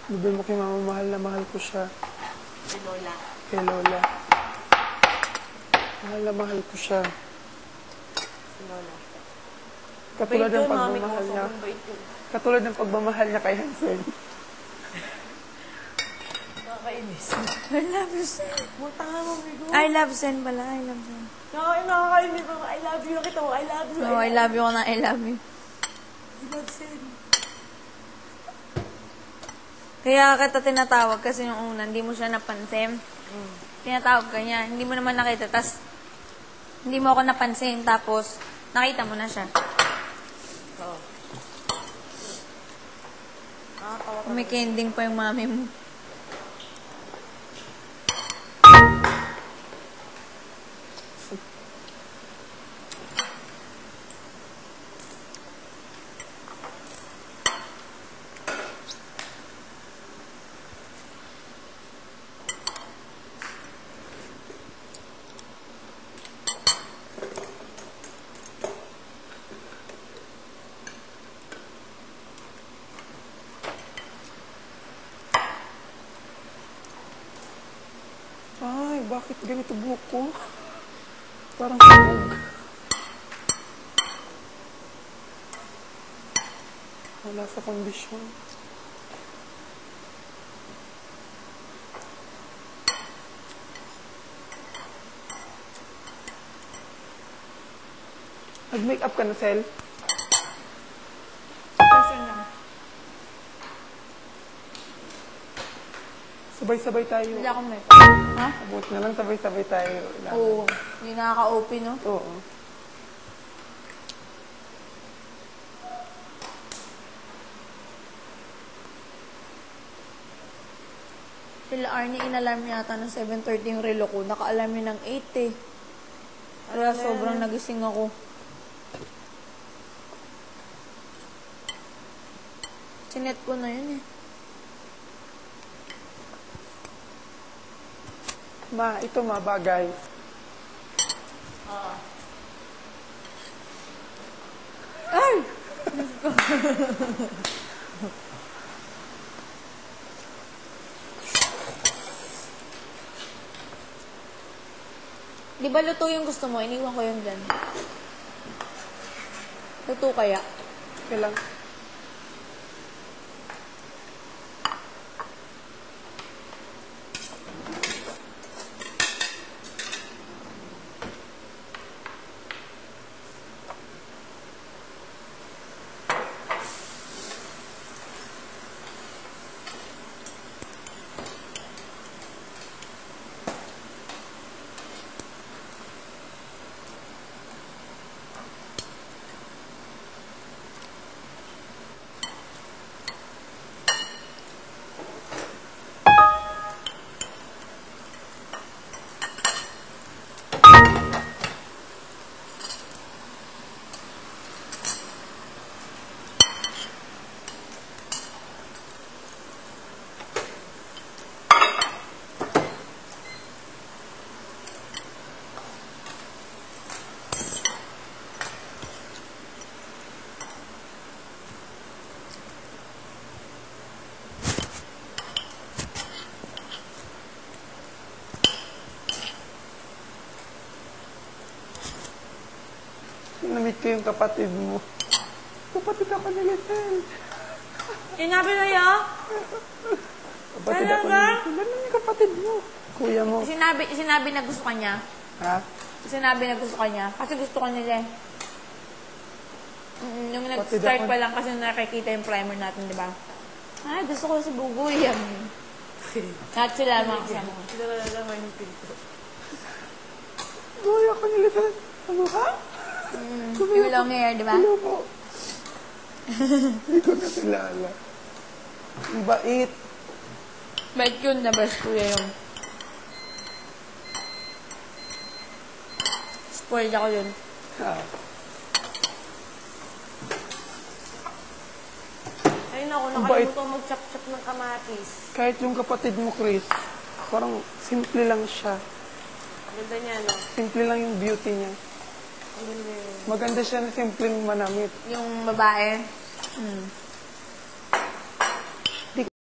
Sabi mo kay mama, mahal na mahal ko siya. Kay Lola. Kay Lola. Mahal na mahal ko siya. Si Lola. Katulad Bait ng yun, mami ko. pagmamahal niya. Sobrang bait yun. Katulad ng pagmamahal niya kay Hansel. Nakakainis. I love you, Sen. Mutang na, mami ko. I love Sen pala. I love Sen. Nakakainis ako. I love you. Nakita mo, I love you. Oh, I love you ko na. I love you. I love Sen. Kaya kita tinatawag kasi yung una, hindi mo siya napansin. Tinatawag ka niya, hindi mo naman nakita. Tapos, hindi mo ako napansin. Tapos, nakita mo na siya. Oo. Nakakawa ka. May kending pa yung mami mo. Ay, bakit ganito buhok ko? Parang sabog. Wala sa kondisyon. Nag-makeup ka na, Sel? Question lang. Sabay-sabay tayo. Wala akong may Ha? Abot na lang, sabay-sabay tayo. Oo. Hindi nakaka-open, no? Oo. Sila Arnie, inalarm yata ng 7:30 yung relo ko. Naka-alarm yun ng 8 eh. Kaya sobrang nagising ako. Sinet ko na yun eh. Ma, ito ma, bagay. Ay! Di ba luto yung gusto mo? Iniwan ko yun dyan. Luto kaya? Kailang. Namit ko yung kapatid mo. Kapatid ako ni Lisel. Sinabi na yan? Kapatid ako ni Lisel. Ganun yung kapatid mo. Kuya mo. Sinabi na gusto ka niya. Ha? Sinabi na gusto ka niya. Kasi gusto ka niya eh. Nung nag-start ako. pa lang kasi nakikita yung primer natin, di ba? Ay, gusto ko si Bugoy. Lahat sila mga kasama ko. Sila na naman yung pinto. Kuya ako ni Lisel. Ano ka? Yung long hair, di ba? Ano po? Hindi ko na kilala. Ang bait. Bait yun na best kuya yun. Spoiled ako yun. Ha? Ayun ako, Ang bait. nakalimutan mag-chop-chop ng kamatis. Kahit yung kapatid mo, Chris, parang simple lang siya. Ganda niya, no? Simple lang yung beauty niya. Ang ganda yun. Maganda siya na simpleng manamit. Yung babae.